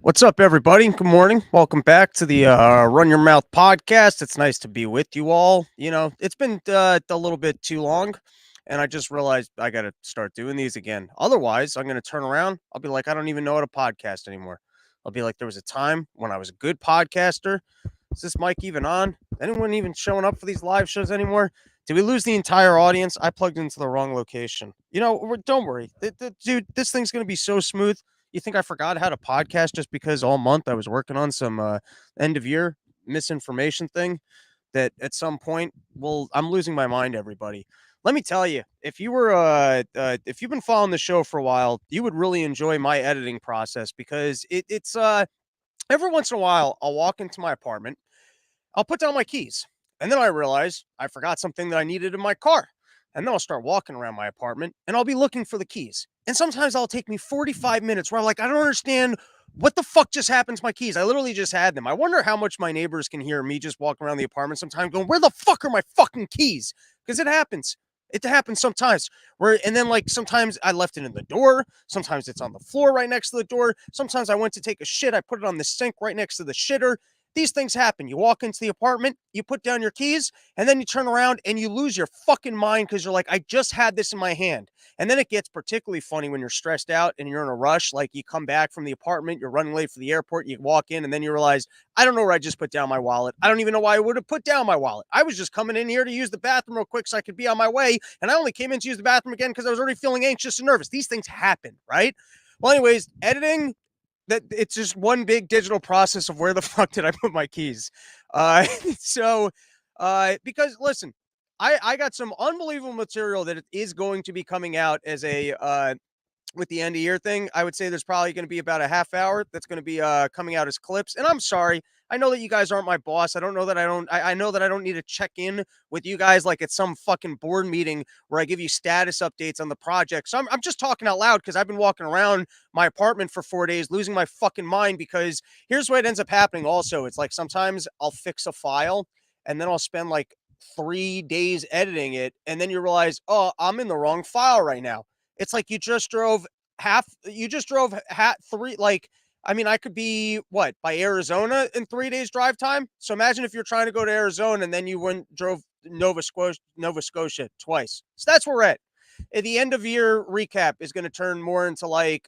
What's up, everybody? Good morning. Welcome back to the Run Your Mouth podcast. It's nice to be with you all. It's been a little bit too long, and I just realized I got to start doing these again. Otherwise, I'm going to turn around. I'll be like, I don't even know how to podcast anymore. I'll be like, there was a time when I was a good podcaster. Is this mic even on? Anyone even showing up for these live shows anymore? Did we lose the entire audience? I plugged into the wrong location. Don't worry. Dude, this thing's going to be so smooth. You think I forgot how to podcast just because all month I was working on some end of year misinformation thing that at some point, well, I'm losing my mind, everybody. Let me tell you, if you've been following the show for a while, you would really enjoy my editing process because it's every once in a while I'll walk into my apartment, I'll put down my keys, and then I realize I forgot something that I needed in my car. And then I'll start walking around my apartment and I'll be looking for the keys. And sometimes I'll take me 45 minutes where I'm like, I don't understand what the fuck just happened to my keys. I literally just had them. I wonder how much my neighbors can hear me just walking around the apartment sometimes going, where the fuck are my fucking keys? Because it happens. It happens sometimes and then like sometimes I left it in the door. Sometimes it's on the floor right next to the door. Sometimes I went to take a shit. I put it on the sink right next to the shitter. These things happen. You walk into the apartment, you put down your keys, and then you turn around and you lose your fucking mind because you're like, I just had this in my hand. And then it gets particularly funny when you're stressed out and you're in a rush. Like you come back from the apartment, you're running late for the airport, you walk in, and then you realize, I don't know where I just put down my wallet. I don't even know why I would have put down my wallet. I was just coming in here to use the bathroom real quick so I could be on my way. And I only came in to use the bathroom again because I was already feeling anxious and nervous. These things happen, right? Well, anyways, editing that it's just one big digital process of where the fuck did I put my keys. Uh, so, because listen, I got some unbelievable material that is going to be coming out as a with the end of year thing. I would say there's probably going to be about a half hour that's going to be coming out as clips. And I'm sorry. I know that you guys aren't my boss. I don't know that I know that I don't need to check in with you guys like it's some fucking board meeting where I give you status updates on the project. So I'm just talking out loud because I've been walking around my apartment for 4 days, losing my fucking mind because here's what ends up happening also. It's like sometimes I'll fix a file and then I'll spend like 3 days editing it. And then you realize, oh, I'm in the wrong file right now. It's like you just drove three, like, I mean, I could be what by Arizona in 3 days drive time. So imagine if you're trying to go to Arizona and then you went drove Nova Scotia twice. So that's where we're at. At the end of year recap is going to turn more into like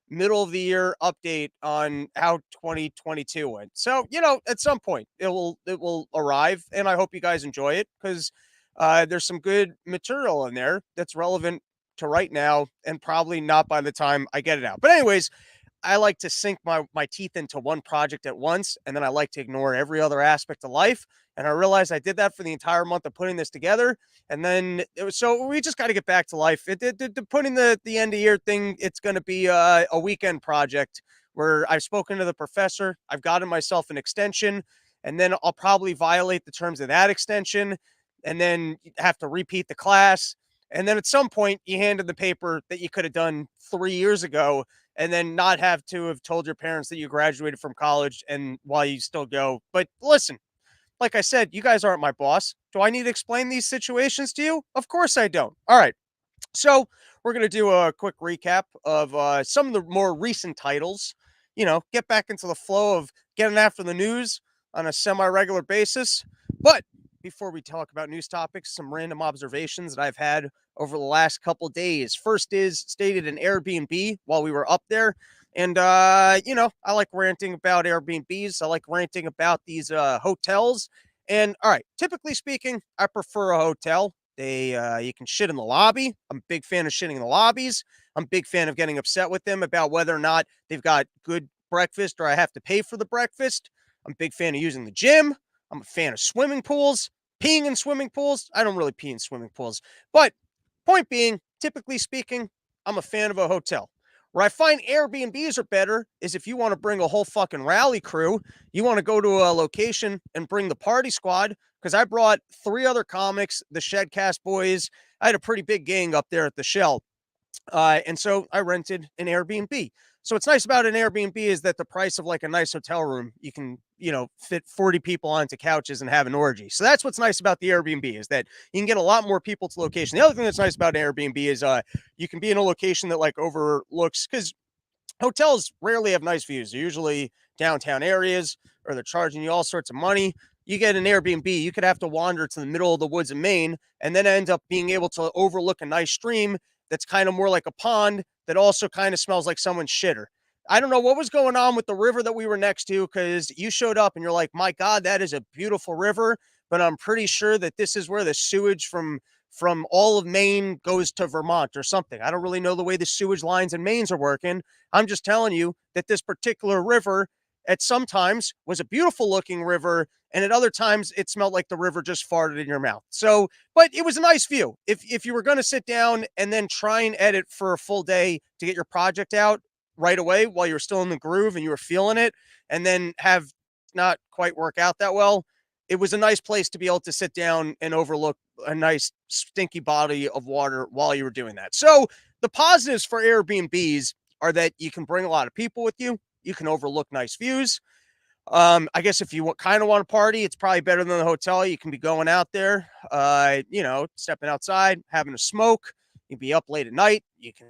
middle of the year update on how 2022 went. So, at some point it will arrive and I hope you guys enjoy it because there's some good material in there that's relevant to right now and probably not by the time I get it out. But anyways, I like to sink my teeth into one project at once, and then I like to ignore every other aspect of life. And I realized I did that for the entire month of putting this together. And then so we just got to get back to life. Putting the end of year thing, it's going to be a weekend project where I've spoken to the professor. I've gotten myself an extension, and then I'll probably violate the terms of that extension, and then have to repeat the class. And then at some point, you handed the paper that you could have done 3 years ago and then not have to have told your parents that you graduated from college and while you still go. But listen, like I said, you guys aren't my boss. Do I need to explain these situations to you? Of course I don't. All right. So we're going to do a quick recap of some of the more recent titles. Get back into the flow of getting after the news on a semi-regular basis. But before we talk about news topics, some random observations that I've had over the last couple days. First is stayed at an Airbnb while we were up there. And, I like ranting about Airbnbs. I like ranting about these hotels. And all right, typically speaking, I prefer a hotel. You can shit in the lobby. I'm a big fan of shitting in the lobbies. I'm a big fan of getting upset with them about whether or not they've got good breakfast or I have to pay for the breakfast. I'm a big fan of using the gym. I'm a fan of swimming pools, peeing in swimming pools. I don't really pee in swimming pools, but point being, typically speaking, I'm a fan of a hotel. Where I find Airbnbs are better is if you want to bring a whole fucking rally crew, you want to go to a location and bring the party squad. Because I brought 3 other comics, the Shedcast boys. I had a pretty big gang up there at the Shell. And so I rented an Airbnb. So what's nice about an Airbnb is that the price of like a nice hotel room, you can, fit 40 people onto couches and have an orgy. So that's what's nice about the Airbnb is that you can get a lot more people to location. The other thing that's nice about an Airbnb is you can be in a location that like overlooks because Hotels rarely have nice views. They're usually downtown areas, or they're charging you all sorts of money. You get an Airbnb, you could have to wander to the middle of the woods in Maine and then end up being able to overlook a nice stream that's kind of more like a pond that also kind of smells like someone's shitter. I don't know what was going on with the river that we were next to, because you showed up and you're like, my God, that is a beautiful river. But I'm pretty sure that this is where the sewage from all of Maine goes to Vermont or something. I don't really know the way the sewage lines in Maine are working. I'm just telling you that this particular river at some times was a beautiful looking river, and at other times it smelled like the river just farted in your mouth. So, but it was a nice view. If you were going to sit down and then try and edit for a full day to get your project out right away while you're still in the groove and you were feeling it, and then have not quite work out that well, it was a nice place to be able to sit down and overlook a nice stinky body of water while you were doing that. So the positives for Airbnbs are that you can bring a lot of people with you. You can overlook nice views. I guess if you kind of want to party, it's probably better than the hotel. You can be going out there, stepping outside, having a smoke. You can be up late at night. You can.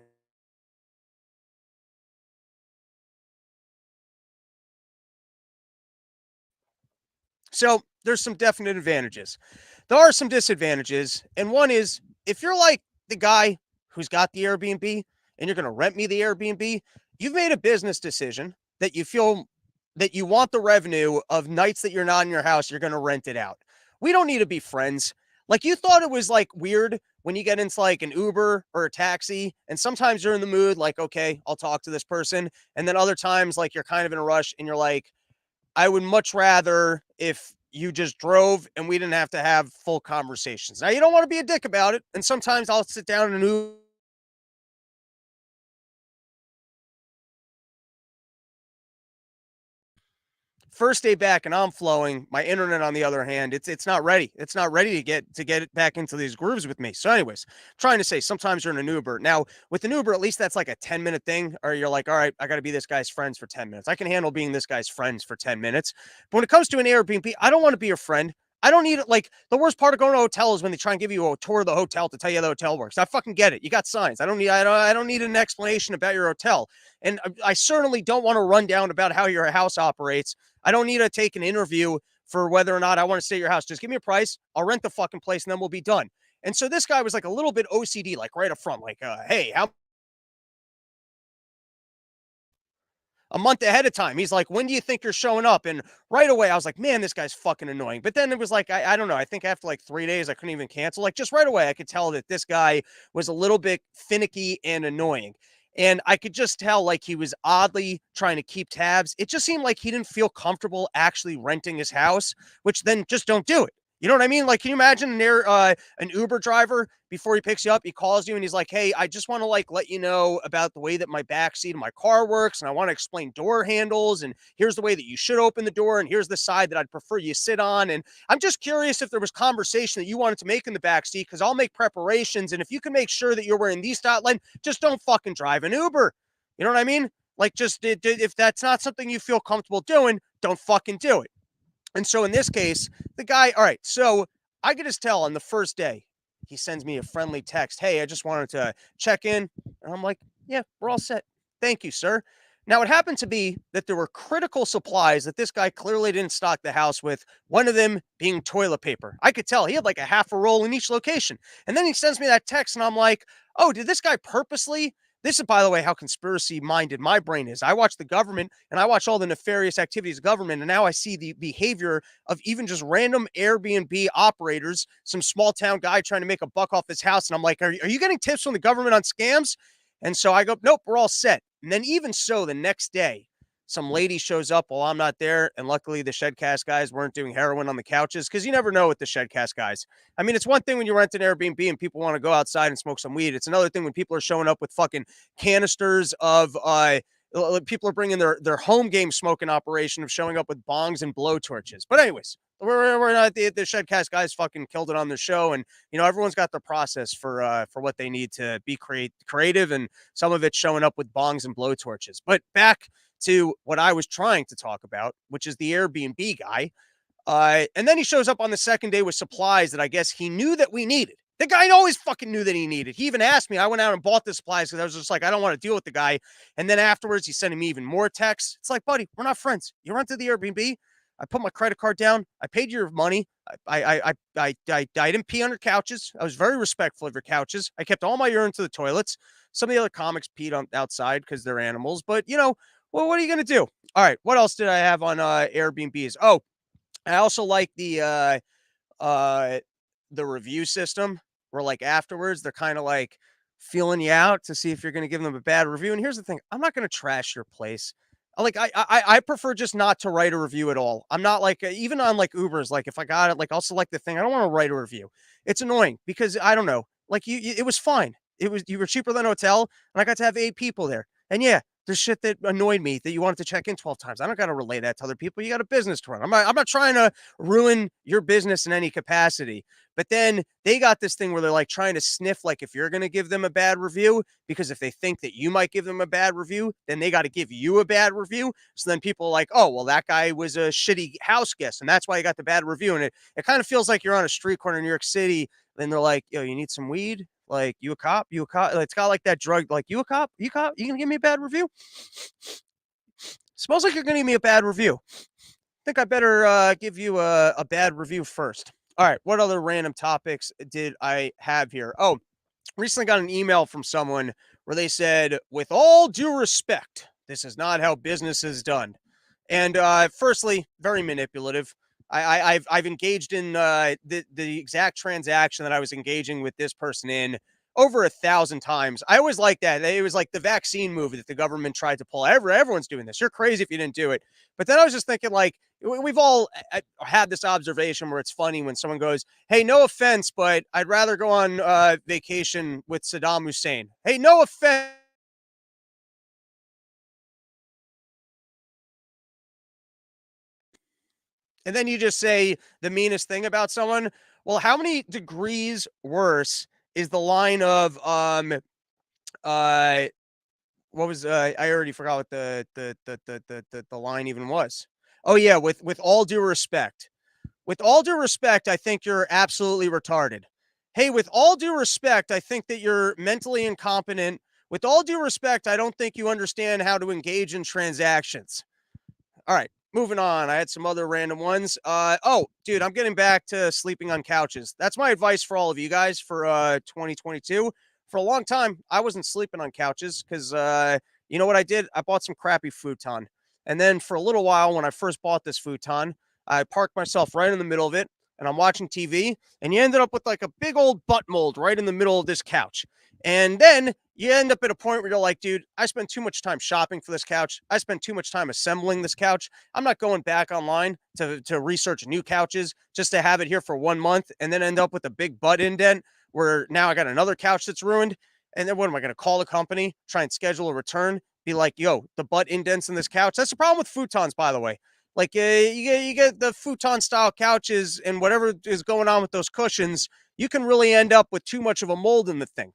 So there's some definite advantages. There are some disadvantages, and one is if you're like the guy who's got the Airbnb and you're going to rent me the Airbnb, you've made a business decision that you feel that you want the revenue of nights that you're not in your house, you're going to rent it out. We don't need to be friends. Like, you thought it was like weird when you get into like an Uber or a taxi, and sometimes you're in the mood, like, okay, I'll talk to this person. And then other times, like, you're kind of in a rush and you're like, I would much rather if you just drove and we didn't have to have full conversations. Now, you don't want to be a dick about it. And sometimes I'll sit down and first day back and I'm flowing. My internet, on the other hand, it's not ready. It's not ready to get it back into these grooves with me. So, anyways, trying to say sometimes you're in an Uber. Now, with an Uber, at least that's like a 10-minute thing, or you're like, all right, I gotta be this guy's friends for 10 minutes. I can handle being this guy's friends for 10 minutes. But when it comes to an Airbnb, I don't want to be your friend. I don't need it. Like, the worst part of going to a hotel is when they try and give you a tour of the hotel to tell you how the hotel works. I fucking get it. You got signs. I don't need an explanation about your hotel. And I certainly don't want to run down about how your house operates. I don't need to take an interview for whether or not I want to stay at your house. Just give me a price. I'll rent the fucking place and then we'll be done. And so this guy was like a little bit OCD, like right up front, like, hey, how a month ahead of time. He's like, when do you think you're showing up? And right away, I was like, man, this guy's fucking annoying. But then it was like, I don't know. I think after like 3 days, I couldn't even cancel. Like, just right away, I could tell that this guy was a little bit finicky and annoying. And I could just tell like he was oddly trying to keep tabs. It just seemed like he didn't feel comfortable actually renting his house, which then just don't do it. You know what I mean? Like, can you imagine an Uber driver before he picks you up, he calls you and he's like, "Hey, I just want to like let you know about the way that my back seat of my car works, and I want to explain door handles, and here's the way that you should open the door, and here's the side that I'd prefer you sit on, and I'm just curious if there was conversation that you wanted to make in the back seat, because I'll make preparations, and if you can make sure that you're wearing these style line, just don't fucking drive an Uber." You know what I mean? Like, just if that's not something you feel comfortable doing, don't fucking do it. And so in this case, the guy, all right, so I could just tell on the first day, he sends me a friendly text. Hey, I just wanted to check in. And I'm like, yeah, we're all set. Thank you, sir. Now, it happened to be that there were critical supplies that this guy clearly didn't stock the house with, one of them being toilet paper. I could tell he had like a half a roll in each location. And then he sends me that text, and I'm like, oh, did this guy purposely? This is, by the way, how conspiracy minded my brain is. I watch the government and I watch all the nefarious activities of government, and now I see the behavior of even just random Airbnb operators, some small town guy trying to make a buck off his house. And I'm like, are you getting tips from the government on scams? And so I go, nope, we're all set. And then even so, the next day, some lady shows up while I'm not there. And luckily, the Shedcast guys weren't doing heroin on the couches, because you never know with the Shedcast guys. I mean, it's one thing when you rent an Airbnb and people want to go outside and smoke some weed. It's another thing when people are showing up with fucking canisters of people are bringing their home game smoking operation of showing up with bongs and blow torches. But anyways, we're not the Shedcast guys fucking killed it on the show, and everyone's got their process for what they need to be creative, and some of it's showing up with bongs and blow torches. But back to what I was trying to talk about, which is the Airbnb guy. And then he shows up on the second day with supplies that I guess he knew that we needed. The guy always fucking knew that he needed. He even asked me. I went out and bought the supplies because I was just like, I don't want to deal with the guy. And then afterwards, he's sending me even more texts. It's like, buddy, we're not friends. You rented the Airbnb. I put my credit card down. I paid your money. I didn't pee on your couches. I was very respectful of your couches. I kept all my urine to the toilets. Some of the other comics peed on outside because they're animals. But well, what are you gonna do? All right. What else did I have on Airbnbs? Oh, I also like uh the review system where like afterwards they're kind of like feeling you out to see if you're going to give them a bad review. And here's the thing, I'm not going to trash your place. I prefer just not to write a review at all. I'm not like even on like Ubers, like if I got it, like I'll select the thing. I don't want to write a review. It's annoying because I don't know, like it was fine. You were cheaper than a hotel, and I got to have 8 people there. And yeah, there's shit that annoyed me that you wanted to check in 12 times. I don't got to relay that to other people. You got a business to run. I'm not trying to ruin your business in any capacity. But then they got this thing where they're like trying to sniff, like if you're going to give them a bad review, because if they think that you might give them a bad review, then they got to give you a bad review. So then people are like, oh, well, that guy was a shitty house guest, and that's why he got the bad review. And it kind of feels like you're on a street corner in New York City. Then they're like, yo, you need some weed? Like, you a cop? You a cop? It's got like that drug, like, you a cop? You cop? You gonna give me a bad review? Smells like you're gonna give me a bad review. Think I better give you a bad review first. All right, what other random topics did I have here? Oh, recently got an email from someone where they said, with all due respect, this is not how business is done. And firstly, very manipulative. I've engaged in the exact transaction that I was engaging with this person in over 1,000 times. I always like that. It was like the vaccine movie that the government tried to pull. Everyone's doing this. You're crazy if you didn't do it. But then I was just thinking, like, we've all had this observation where it's funny when someone goes, hey, no offense, but I'd rather go on vacation with Saddam Hussein. Hey, no offense. And then you just say the meanest thing about someone. Well, how many degrees worse is the line of uh what was I already forgot what the line even was. Oh yeah, with all due respect. With all due respect, I think you're absolutely retarded. Hey, with all due respect, I think that you're mentally incompetent. With all due respect, I don't think you understand how to engage in transactions. All right, moving on. I had some other random ones. Oh, dude, I'm getting back to sleeping on couches. That's my advice for all of you guys for 2022. For a long time, I wasn't sleeping on couches because you know what I did? I bought some crappy futon. And then for a little while, when I first bought this futon, I parked myself right in the middle of it and I'm watching TV, and you ended up with like a big old butt mold right in the middle of this couch. And then you end up at a point where you're like, dude, I spent too much time shopping for this couch. I spent too much time assembling this couch. I'm not going back online to research new couches just to have it here for 1 month and then end up with a big butt indent where now I got another couch that's ruined. And then what am I going to call the company, try and schedule a return, be like, yo, the butt indents in this couch? That's the problem with futons, by the way. Like you get the futon style couches and whatever is going on with those cushions, you can really end up with too much of a mold in the thing.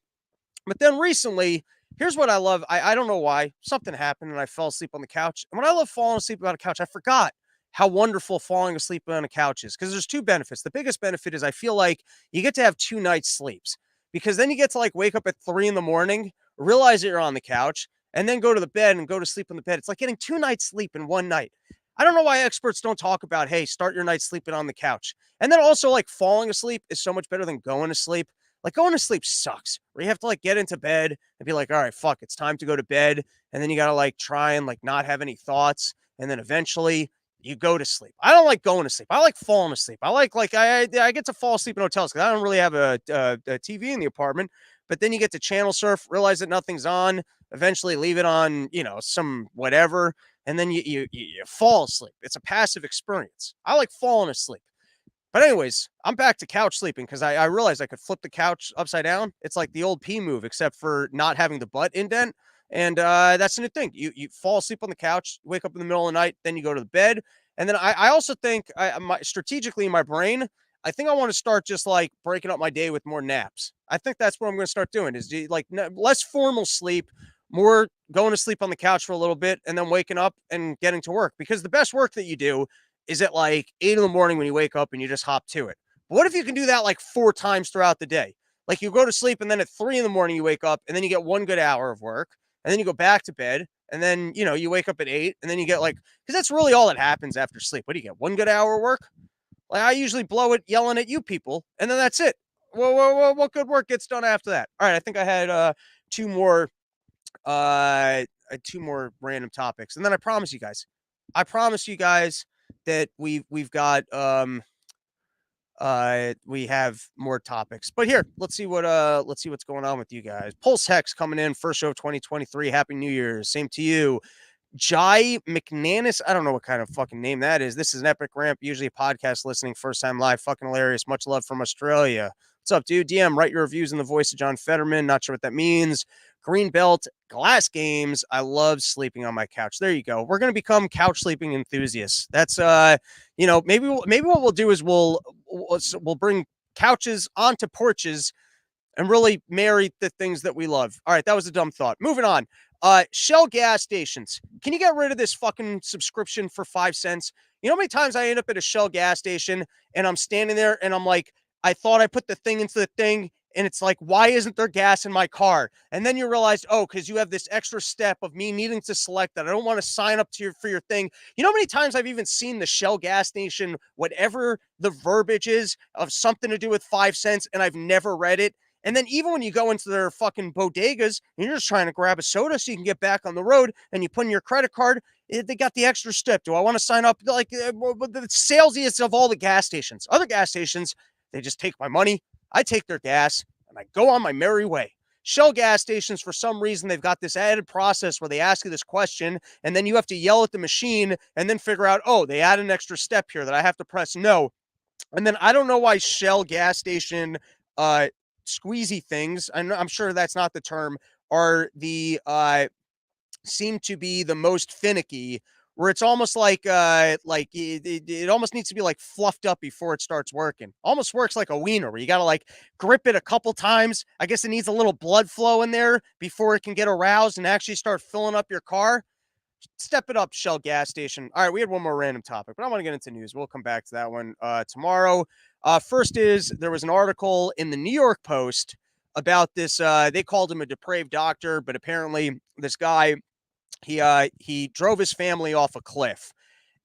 But then recently, here's what I love. I don't know why. Something happened and I fell asleep on the couch. And when I love falling asleep on a couch, I forgot how wonderful falling asleep on a couch is because there's two benefits. The biggest benefit is I feel like you get to have 2 nights sleeps because then you get to like wake up at 3 in the morning, realize that you're on the couch, and then go to the bed and go to sleep in the bed. It's like getting 2 nights sleep in one night. I don't know why experts don't talk about, hey, start your night sleeping on the couch. And then also like falling asleep is so much better than going to sleep. Like going to sleep sucks. Where you have to like get into bed and be like, all right, fuck, it's time to go to bed. And then you gotta like try and like not have any thoughts. And then eventually you go to sleep. I don't like going to sleep. I like falling asleep. I get to fall asleep in hotels because I don't really have a TV in the apartment. But then you get to channel surf, realize that nothing's on, eventually leave it on, some whatever, and then you fall asleep. It's a passive experience. I like falling asleep. But anyways, I'm back to couch sleeping because I realized I could flip the couch upside down. It's like the old P move, except for not having the butt indent. And that's the new thing. You fall asleep on the couch, wake up in the middle of the night, then you go to the bed. And then I also think strategically in my brain, I think I want to start just like breaking up my day with more naps. I think that's what I'm going to start doing is like less formal sleep, more going to sleep on the couch for a little bit and then waking up and getting to work. Because the best work that you do is at like 8 in the morning when you wake up and you just hop to it. But what if you can do that like 4 times throughout the day? Like you go to sleep and then at 3 in the morning you wake up and then you get 1 good hour of work and then you go back to bed and then you wake up at 8 and then you get like because that's really all that happens after sleep. What do you get? 1 good hour of work? Like I usually blow it yelling at you people and then that's it. What good work gets done after that? All right, I think I had two more two more random topics and then I promise you guys that we've got we have more topics. But here, let's see what's going on with you guys. Pulse Hex coming in, first show of 2023. Happy New Year's. Same to you. Jai McNannis. I don't know what kind of fucking name that is. This is an epic ramp, usually a podcast listening, first time live. Fucking hilarious. Much love from Australia. What's up, dude? DM, write your reviews in the voice of John Fetterman. Not sure what that means. Green Belt Glass Games. I love sleeping on my couch. There you go. We're gonna become couch sleeping enthusiasts. That's maybe what we'll do is we'll bring couches onto porches and really marry the things that we love. All right, that was a dumb thought. Moving on. Shell gas stations. Can you get rid of this fucking subscription for 5 cents? You know how many times I end up at a Shell gas station and I'm standing there and I'm like, I thought I put the thing into the thing and it's like, why isn't there gas in my car? And then you realize, oh, because you have this extra step of me needing to select that. I don't want to sign up for your thing. You know how many times I've even seen the Shell gas station, whatever the verbiage is of something to do with 5 cents, and I've never read it. And then even when you go into their fucking bodegas and you're just trying to grab a soda so you can get back on the road and you put in your credit card, they got the extra step. Do I want to sign up? Like the salesiest of all the gas stations. Other gas stations, they just take my money, I take their gas, and I go on my merry way. Shell gas stations, for some reason, they've got this added process where they ask you this question, and then you have to yell at the machine and then figure out, oh, they add an extra step here that I have to press no. And then I don't know why Shell gas station squeezy things, I'm sure that's not the term, are the seem to be the most finicky, where it's almost like it almost needs to be like fluffed up before it starts working. Almost works like a wiener where you got to like grip it a couple times. I guess it needs a little blood flow in there before it can get aroused and actually start filling up your car. Step it up, Shell gas station. All right, we had one more random topic, but I want to get into news. We'll come back to that one tomorrow. First is there was an article in the New York Post about this. They called him a depraved doctor, but apparently this guy, he drove his family off a cliff.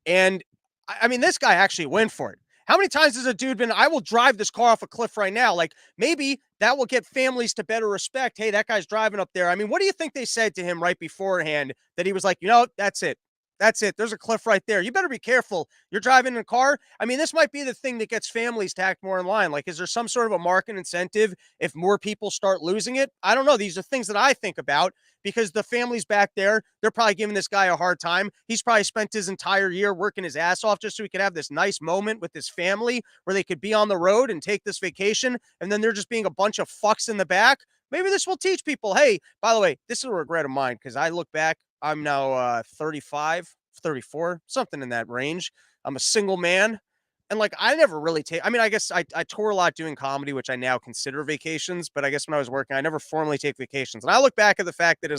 And I mean, this guy actually went for it. How many times has a dude been, I will drive this car off a cliff right now? Like maybe that will get families to better respect. Hey, that guy's driving up there. I mean, what do you think they said to him right beforehand that he was like, that's it. That's it. There's a cliff right there. You better be careful. You're driving in a car. I mean, this might be the thing that gets families to act more in line. Like, is there some sort of a market incentive if more people start losing it? I don't know. These are things that I think about because the families back there, they're probably giving this guy a hard time. He's probably spent his entire year working his ass off just so he could have this nice moment with his family where they could be on the road and take this vacation. And then they're just being a bunch of fucks in the back. Maybe this will teach people, hey, by the way, this is a regret of mine because I look back, I'm now 35, 34, something in that range. I'm a single man. And like, I never really I mean, I guess I tour a lot doing comedy, which I now consider vacations. But I guess when I was working, I never formally take vacations. And I look back at the fact that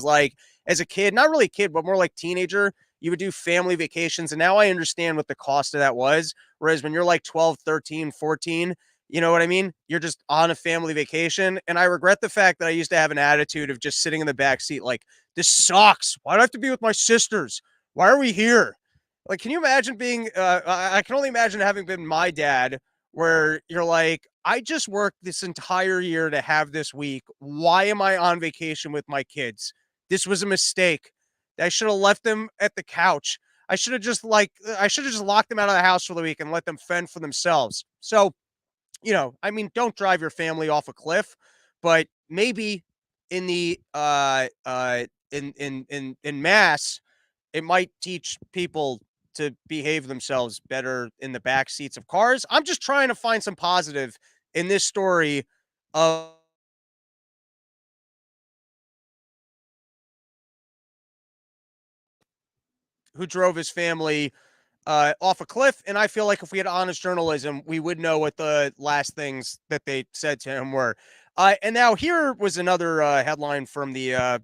as a kid, not really a kid, but more like teenager, you would do family vacations. And now I understand what the cost of that was. Whereas when you're like 12, 13, 14, you know what I mean? You're just on a family vacation. And I regret the fact that I used to have an attitude of just sitting in the back seat like, this sucks. Why do I have to be with my sisters? Why are we here? Like, can you imagine being, I can only imagine having been my dad where you're like, I just worked this entire year to have this week. Why am I on vacation with my kids? This was a mistake. I should have left them at the couch. I should have just locked them out of the house for the week and let them fend for themselves. So, I mean, don't drive your family off a cliff, but maybe in the in mass, it might teach people to behave themselves better in the back seats of cars. I'm just trying to find some positive in this story of who drove his family off a cliff. And I feel like if we had honest journalism, we would know what the last things that they said to him were. And now here was another headline from the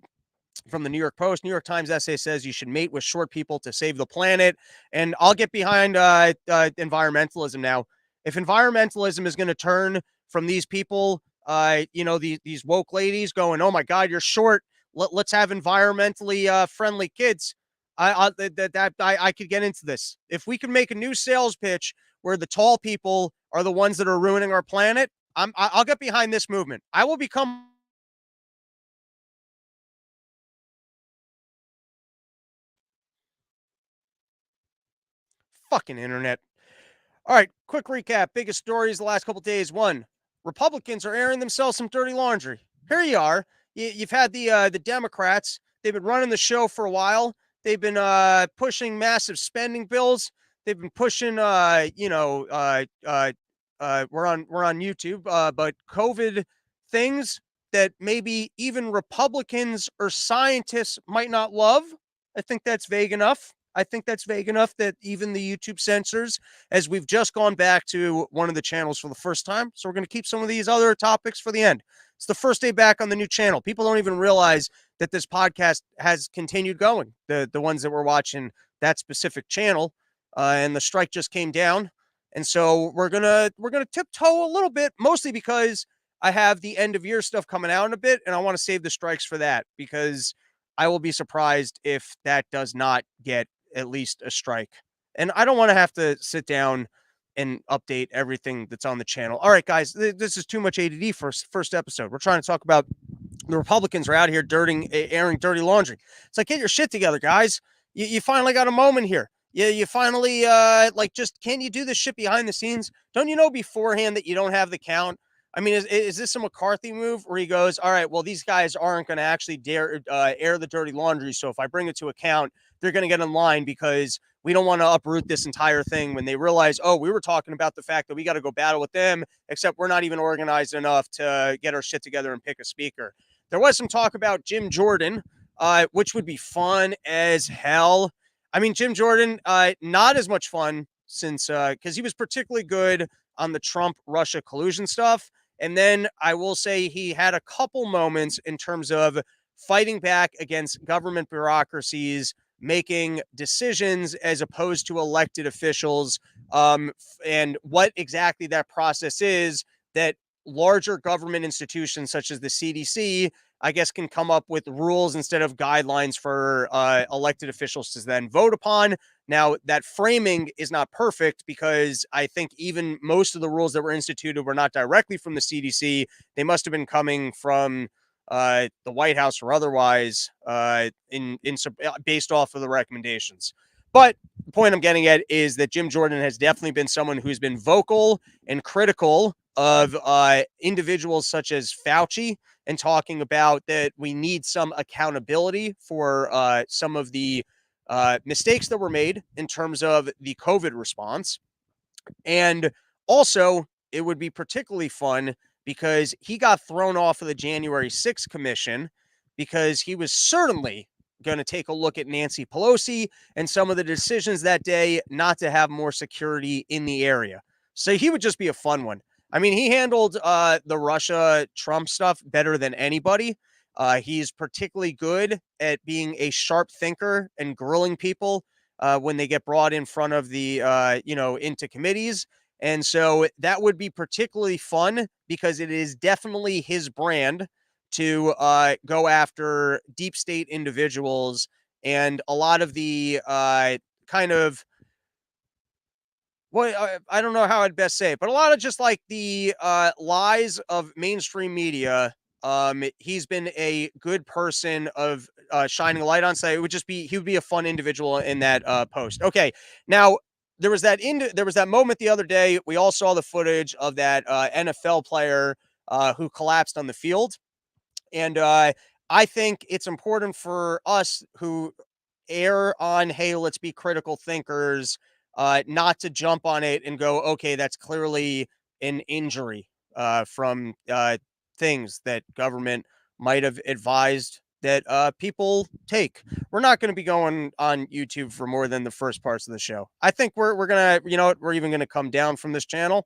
New York Post. New York Times essay says you should mate with short people to save the planet. And I'll get behind environmentalism now. If environmentalism is going to turn from these people these woke ladies going, "Oh my God, you're short. Let's have environmentally friendly kids." I could get into this. If we could make a new sales pitch where the tall people are the ones that are ruining our planet, I'll get behind this movement. I will become fucking internet. All right, quick recap. Biggest stories the last couple of days. One, Republicans are airing themselves some dirty laundry. Here you are. You've had the Democrats. They've been running the show for a while. They've been pushing massive spending bills. They've been pushing we're on YouTube, but COVID things that maybe even Republicans or scientists might not love. I think that's vague enough. I think that's vague enough that even the YouTube censors, as we've just gone back to one of the channels for the first time. So we're going to keep some of these other topics for the end. It's the first day back on the new channel. People don't even realize that this podcast has continued going. The ones that were watching that specific channel, and the strike just came down, and so we're gonna tiptoe a little bit, mostly because I have the end of year stuff coming out in a bit, and I want to save the strikes for that because I will be surprised if that does not get at least a strike. And I don't want to have to sit down and update everything that's on the channel. All right, guys, this is too much ADD for first episode. We're trying to talk about the Republicans are out here airing dirty laundry. It's like, get your shit together, guys. You finally got a moment here. You finally just, can you do this shit behind the scenes? Don't you know beforehand that you don't have the count? I mean, is this a McCarthy move where he goes, all right, well, these guys aren't going to actually dare air the dirty laundry. So if I bring it to account, they're going to get in line because we don't want to uproot this entire thing when they realize, oh, we were talking about the fact that we got to go battle with them, except we're not even organized enough to get our shit together and pick a speaker. There was some talk about Jim Jordan, which would be fun as hell. I mean, Jim Jordan, not as much fun since because he was particularly good on the Trump Russia collusion stuff. And then I will say he had a couple moments in terms of fighting back against government bureaucracies, making decisions as opposed to elected officials, and what exactly that process is that larger government institutions such as the CDC, I guess, can come up with rules instead of guidelines for elected officials to then vote upon. Now, that framing is not perfect because I think even most of the rules that were instituted were not directly from the CDC. They must have been coming from the White House or otherwise, based off of the recommendations. But the point I'm getting at is that Jim Jordan has definitely been someone who's been vocal and critical of individuals such as Fauci, and talking about that we need some accountability for some of the mistakes that were made in terms of the COVID response. And also, it would be particularly fun because he got thrown off of the January 6th commission because he was certainly going to take a look at Nancy Pelosi and some of the decisions that day not to have more security in the area. So he would just be a fun one. I mean, he handled the Russia Trump stuff better than anybody. He's particularly good at being a sharp thinker and grilling people when they get brought in front of the, into committees. And so that would be particularly fun because it is definitely his brand to go after deep state individuals and a lot of the kind of, well, I don't know how I'd best say it, but a lot of just like the lies of mainstream media. He's been a good person of shining a light on. So it would just be, he would be a fun individual in that post. Okay, now there was that moment the other day. We all saw the footage of that NFL player who collapsed on the field, and I think it's important for us who err on, hey, let's be critical thinkers, not to jump on it and go, okay, that's clearly an injury from things that government might have advised that people take. We're not going to be going on YouTube for more than the first parts of the show. I think we're gonna, you know what, we're even gonna come down from this channel